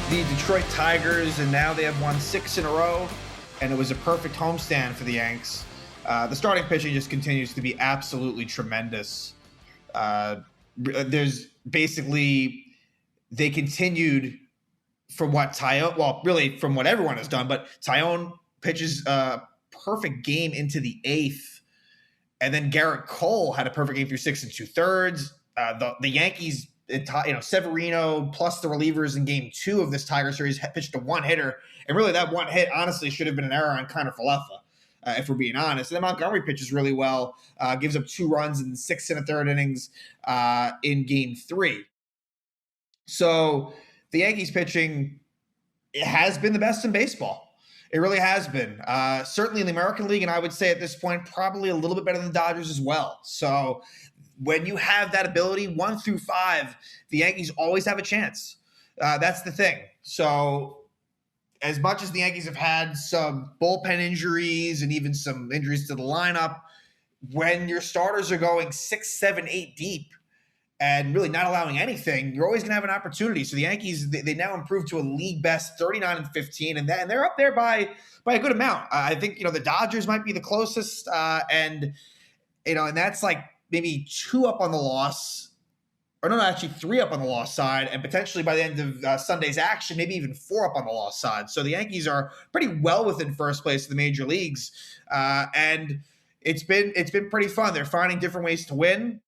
beat the Detroit Tigers, and now they have won 6 in a row, and it was a perfect homestand for the Yanks. The starting pitching just continues to be absolutely tremendous. There's basically, they continued from what Tyone, well, really from what everyone has done, but Tyone pitches a perfect game into the 8th, and then Garrett Cole had a perfect game through 6 2/3. The Yankees, Severino plus the relievers in game 2 of this Tiger series pitched a one-hitter, and really that one hit honestly should have been an error on Connor Falefa, if we're being honest. And then Montgomery pitches really well, gives up 2 runs in 6 1/3 innings in game 3. So the Yankees pitching, it has been the best in baseball. It really has been. Certainly in the American League, and I would say at this point, probably a little bit better than the Dodgers as well. So when you have that ability, 1 through 5, the Yankees always have a chance. That's the thing. So as much as the Yankees have had some bullpen injuries and even some injuries to the lineup, when your starters are going 6, 7, 8 deep and really not allowing anything, you're always going to have an opportunity. So the Yankees, they now improved to a league best 39-15, and they're up there by a good amount. I think, the Dodgers might be the closest, and that's like maybe 2 up on the loss, or no, actually 3 up on the loss side, and potentially by the end of Sunday's action, maybe even 4 up on the loss side. So the Yankees are pretty well within first place in the major leagues, and it's been pretty fun. They're finding different ways to win,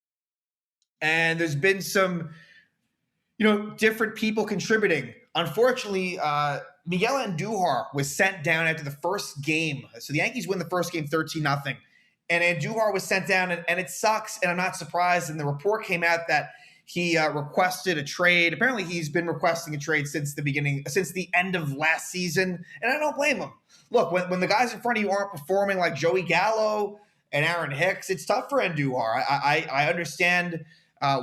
and there's been some, different people contributing. Unfortunately, Miguel Andujar was sent down after the first game. So the Yankees win the first game 13-0. And Andujar was sent down, and it sucks, and I'm not surprised. And the report came out that he requested a trade. Apparently, he's been requesting a trade since the end of last season, and I don't blame him. Look, when the guys in front of you aren't performing like Joey Gallo and Aaron Hicks, it's tough for Andujar. I understand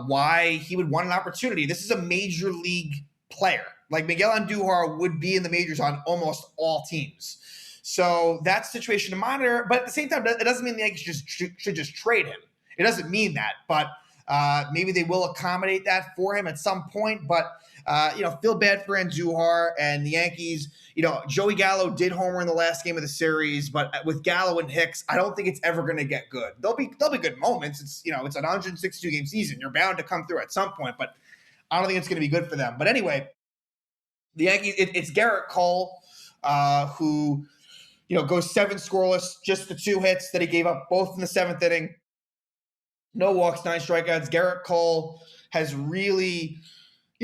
why he would want an opportunity. This is a major league player. Like Miguel Andujar would be in the majors on almost all teams. So that's a situation to monitor. But at the same time, it doesn't mean the Yankees should just trade him. It doesn't mean that. But maybe they will accommodate that for him at some point. But, feel bad for Andujar and the Yankees. Joey Gallo did homer in the last game of the series. But with Gallo and Hicks, I don't think it's ever going to get good. There'll be good moments. It's an 162-game season. You're bound to come through at some point. But I don't think it's going to be good for them. But anyway, the Yankees, it's Garrett Cole who – goes 7 scoreless, just the 2 hits that he gave up, both in the 7th inning. No walks, 9 strikeouts. Garrett Cole has really,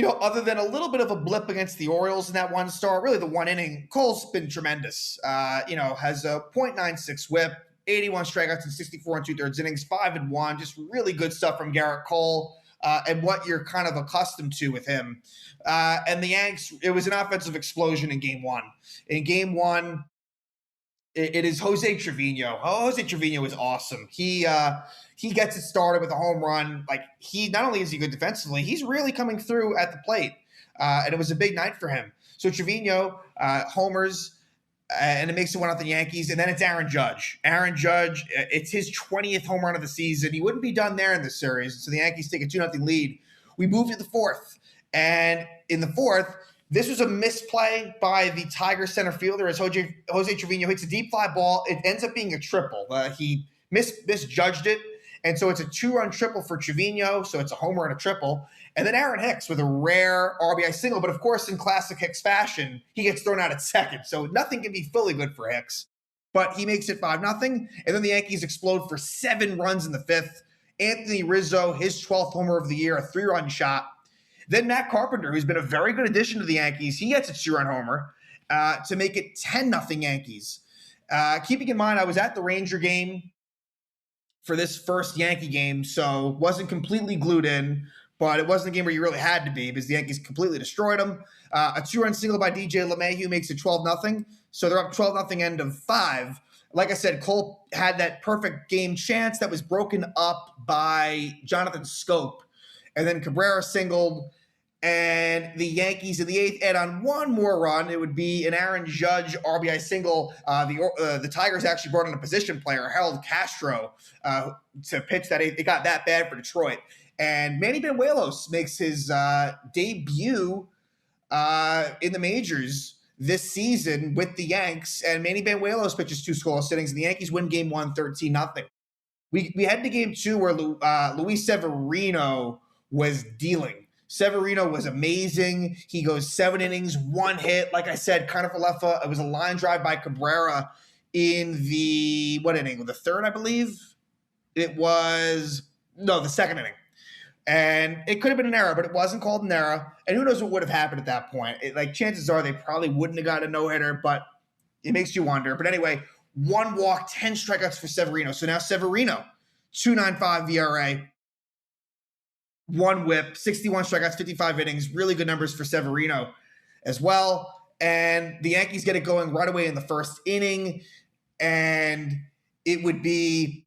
other than a little bit of a blip against the Orioles in that one start, really the 1 inning, Cole's been tremendous. Has a .96 whip, 81 strikeouts in 64 2/3 innings, 5-1. Just really good stuff from Garrett Cole. And what you're kind of accustomed to with him. And the Yanks, it was an offensive explosion in game 1. In game 1, it is Jose Trevino. Jose Trevino is awesome. He gets it started with a home run. Like, he not only is he good defensively, he's really coming through at the plate. And it was a big night for him. So Trevino homers, and it makes it 1-0 Yankees. And then it's Aaron Judge. Aaron Judge, it's his 20th home run of the season. He wouldn't be done there in this series. So the Yankees take a 2-0 lead. We move to the 4th. And in the 4th, this was a misplay by the Tiger center fielder as Jose Trevino hits a deep fly ball. It ends up being a triple. He misjudged it, and so it's a 2-run triple for Trevino, so it's a homer and a triple. And then Aaron Hicks with a rare RBI single, but of course in classic Hicks fashion, he gets thrown out at second, so nothing can be fully good for Hicks. But he makes it 5-0, and then the Yankees explode for 7 runs in the 5th. Anthony Rizzo, his 12th homer of the year, a 3-run shot. Then Matt Carpenter, who's been a very good addition to the Yankees, he gets a 2-run homer to make it 10-0 Yankees. Keeping in mind, I was at the Ranger game for this first Yankee game, so wasn't completely glued in, but it wasn't a game where you really had to be because the Yankees completely destroyed them. A 2-run single by DJ LeMahieu makes it 12-0, so they're up 12-0 end of 5. Like I said, Cole had that perfect game chance that was broken up by Jonathan Scope. And then Cabrera singled, and the Yankees in the 8th add on one more run. It would be an Aaron Judge RBI single. The Tigers actually brought in a position player, Harold Castro, to pitch that 8th. It got that bad for Detroit. And Manny Banuelos makes his debut in the majors this season with the Yanks, and Manny Banuelos pitches 2 scoreless innings, and the Yankees win game 1 13-0. We head to game 2 where Luis Severino was dealing. Severino was amazing. He goes 7 innings, 1 hit. Like I said, kind of Falefa. It was a line drive by Cabrera in the, what inning? The 3rd, I believe? It was, no, the 2nd inning. And it could have been an error, but it wasn't called an error. And who knows what would have happened at that point. Chances are they probably wouldn't have got a no-hitter, but it makes you wonder. But anyway, 1 walk, 10 strikeouts for Severino. So now Severino, 2.95 VRA, 1 whip, 61 strikeouts, 55 innings. Really good numbers for Severino as well. And the Yankees get it going right away in the 1st inning. And it would be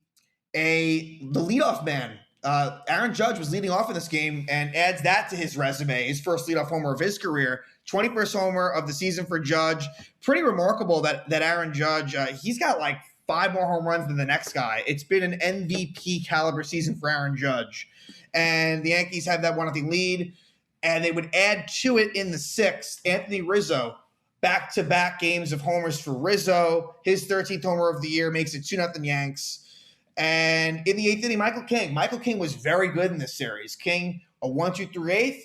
the leadoff man. Aaron Judge was leading off in this game and adds that to his resume, his first leadoff homer of his career, 21st homer of the season for Judge. Pretty remarkable that Aaron Judge, he's got like 5 more home runs than the next guy. It's been an MVP caliber season for Aaron Judge. And the Yankees have that 1-0 lead, and they would add to it in the 6th. Anthony Rizzo, back-to-back games of homers for Rizzo. His 13th homer of the year makes it 2-0 Yanks. And in the 8th inning, Michael King was very good in this series. King, a 1-2 through 8th.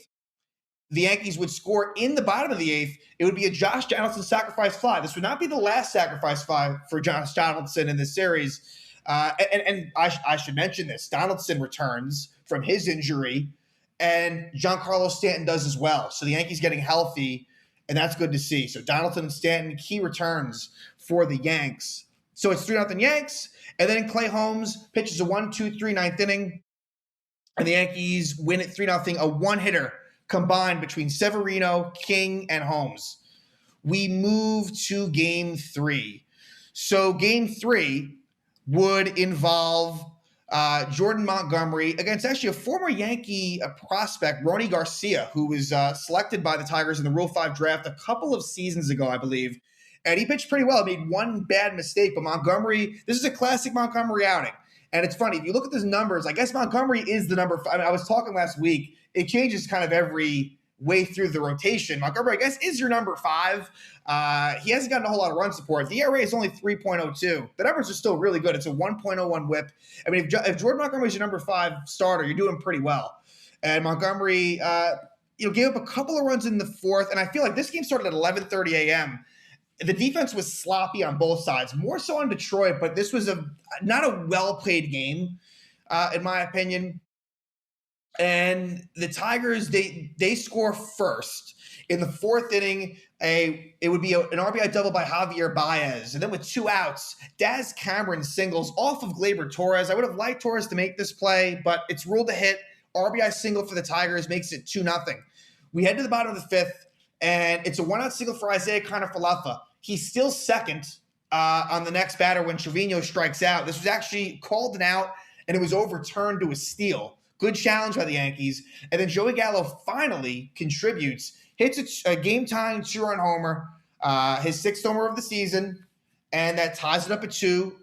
The Yankees would score in the bottom of the 8th. It would be a Josh Donaldson sacrifice fly. This would not be the last sacrifice fly for Josh Donaldson in this series. And I should mention this. Donaldson returns from his injury, and Giancarlo Stanton does as well. So the Yankees getting healthy, and that's good to see. So Donaldson and Stanton, key returns for the Yanks. So it's 3-0 Yanks. And then Clay Holmes pitches a 1-2-3 9th inning, and the Yankees win it 3-0, a 1-hitter combined between Severino, King, and Holmes. We move to game 3. So game 3 would involve Jordan Montgomery against actually a former Yankee prospect, Ronny Garcia, who was selected by the Tigers in the Rule 5 draft a couple of seasons ago, I believe. And he pitched pretty well. He made 1 bad mistake, but Montgomery, this is a classic Montgomery outing. And it's funny, if you look at his numbers, I guess Montgomery is the number 5. I mean, I was talking last week. It changes kind of every way through the rotation. Montgomery, I guess, is your number 5. He hasn't gotten a whole lot of run support. The ERA is only 3.02. The numbers are still really good. It's a 1.01 whip. I mean, if Jordan Montgomery is your number 5 starter, you're doing pretty well. And Montgomery, gave up a couple of runs in the 4th. And I feel like this game started at 11:30 a.m. The defense was sloppy on both sides, more so on Detroit, but this was not a well-played game, in my opinion. And the Tigers, they score first. In the 4th inning, it would be an RBI double by Javier Baez. And then with 2 outs, Daz Cameron singles off of Gleyber Torres. I would have liked Torres to make this play, but it's ruled a hit. RBI single for the Tigers makes it 2-0. We head to the bottom of the 5th. And it's a 1-out single for Isaiah Falefa. He's still second on the next batter when Severino strikes out. This was actually called an out, and it was overturned to a steal. Good challenge by the Yankees. And then Joey Gallo finally contributes, hits a game-tying 2-run homer, his 6th homer of the season, and that ties it up at 2.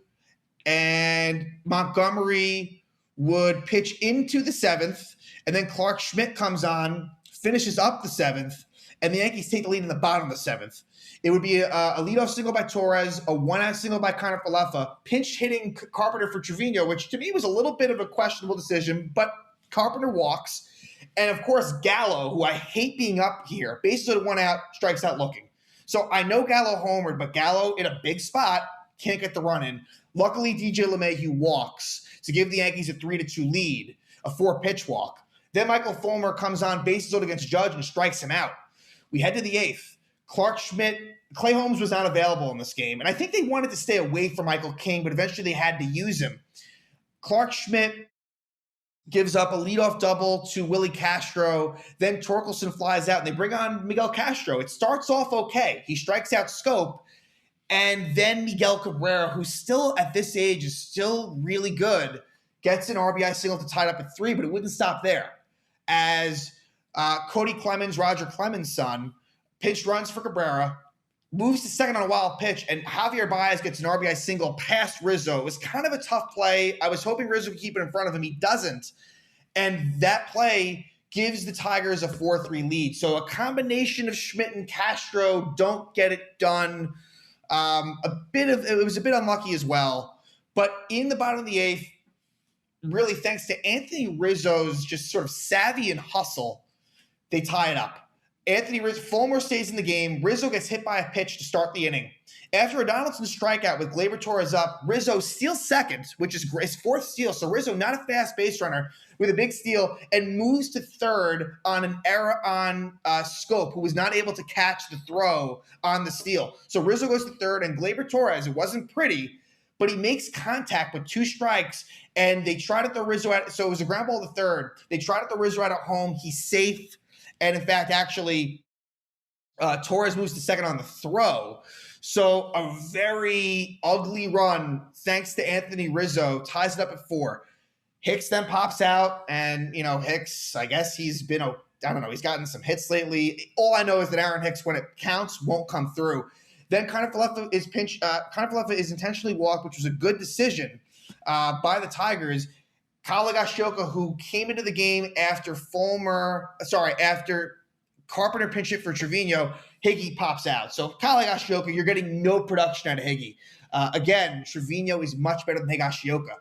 And Montgomery would pitch into the 7th, and then Clark Schmidt comes on, finishes up the 7th, and the Yankees take the lead in the bottom of the 7th. It would be a leadoff single by Torres, a 1-out single by Falefa, pinch hitting Carpenter for Trevino, which to me was a little bit of a questionable decision, but Carpenter walks. And of course, Gallo, who I hate being up here, bases loaded 1 out, strikes out looking. So I know Gallo homered, but Gallo in a big spot can't get the run in. Luckily, DJ LeMahieu walks to give the Yankees a 3-2 lead, a 4-pitch walk. Then Michael Fulmer comes on, bases loaded against Judge, and strikes him out. We head to the 8th. Clark Schmidt, Clay Holmes was not available in this game. And I think they wanted to stay away from Michael King, but eventually they had to use him. Clark Schmidt gives up a leadoff double to Willie Castro. Then Torkelson flies out, and they bring on Miguel Castro. It starts off okay. He strikes out Scope. And then Miguel Cabrera, who still at this age is still really good, gets an RBI single to tie it up at 3, but it wouldn't stop there. As Cody Clemens, Roger Clemens' son, pitched runs for Cabrera, moves to second on a wild pitch, and Javier Baez gets an RBI single past Rizzo. It was kind of a tough play. I was hoping Rizzo could keep it in front of him. He doesn't. And that play gives the Tigers a 4-3 lead. So a combination of Schmidt and Castro don't get it done. It was a bit unlucky as well. But in the bottom of the eighth, really thanks to Anthony Rizzo's just sort of savvy and hustle, they tie it up. Anthony Rizzo, Fulmer stays in the game. Rizzo gets hit by a pitch to start the inning. After a Donaldson strikeout with Gleyber Torres up, Rizzo steals second, which is his fourth steal. So Rizzo, not a fast base runner, with a big steal, and moves to third on an error on Scope, who was not able to catch the throw on the steal. So Rizzo goes to third, and Gleyber Torres, it wasn't pretty, but he makes contact with 2 strikes, and they tried to throw Rizzo out. So it was a ground ball to third. They tried to throw Rizzo out at home. He's safe. And in fact, actually, Torres moves to second on the throw. So a very ugly run, thanks to Anthony Rizzo, ties it up at 4. Hicks then pops out, and, Hicks, I guess he's been, I don't know, he's gotten some hits lately. All I know is that Aaron Hicks, when it counts, won't come through. Then Kiner-Falefa is intentionally walked, which was a good decision by the Tigers. Kyle Higashioka, who came into the game after Carpenter pinch hit for Severino, Higgy pops out. So Kyle Higashioka, you're getting no production out of Higgy. Again, Severino is much better than Higashioka.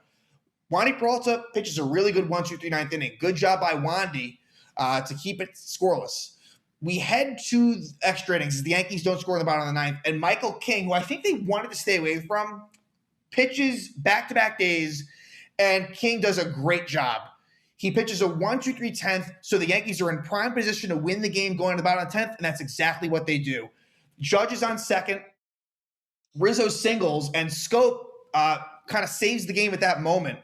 Wandy Peralta pitches a really good 1-2-3 ninth inning. Good job by Wandy to keep it scoreless. We head to extra innings as the Yankees don't score in the bottom of the ninth, and Michael King, who I think they wanted to stay away from, pitches back-to-back days, and King does a great job. He pitches a 1-2-3 10th, so the Yankees are in prime position to win the game going to the bottom of the 10th, and that's exactly what they do. Judge is on second. Rizzo singles, and Scope kind of saves the game at that moment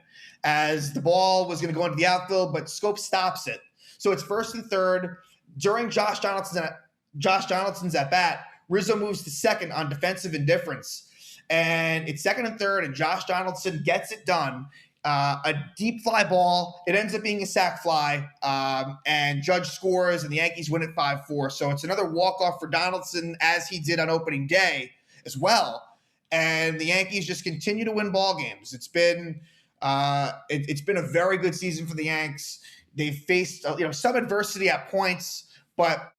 as the ball was going to go into the outfield, but Scope stops it. So it's first and third. During Josh Donaldson's at bat, Rizzo moves to second on defensive indifference. And it's second and third, and Josh Donaldson gets it done. A deep fly ball. It ends up being a sac fly, and Judge scores, and the Yankees win it 5-4. So it's another walk-off for Donaldson, as he did on opening day as well. And the Yankees just continue to win ball games. It's been a very good season for the Yanks. They've faced some adversity at points, but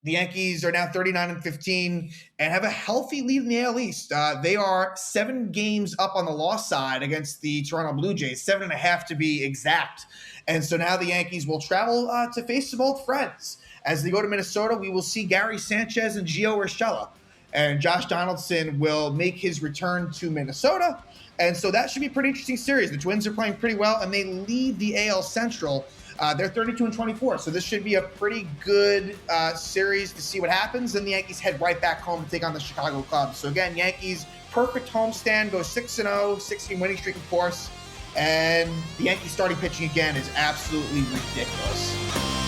the Yankees are now 39-15 and have a healthy lead in the AL East. They are 7 games up on the loss side against the Toronto Blue Jays, 7.5 to be exact. And so now the Yankees will travel to face some old friends. As they go to Minnesota, we will see Gary Sanchez and Gio Urshela. And Josh Donaldson will make his return to Minnesota. And so that should be a pretty interesting series. The Twins are playing pretty well, and they lead the AL Central. They're 32-24, so this should be a pretty good series to see what happens. Then the Yankees head right back home to take on the Chicago Cubs. So again, Yankees perfect homestand, go 6-0, 16 winning streak, of course. And the Yankees starting pitching again is absolutely ridiculous.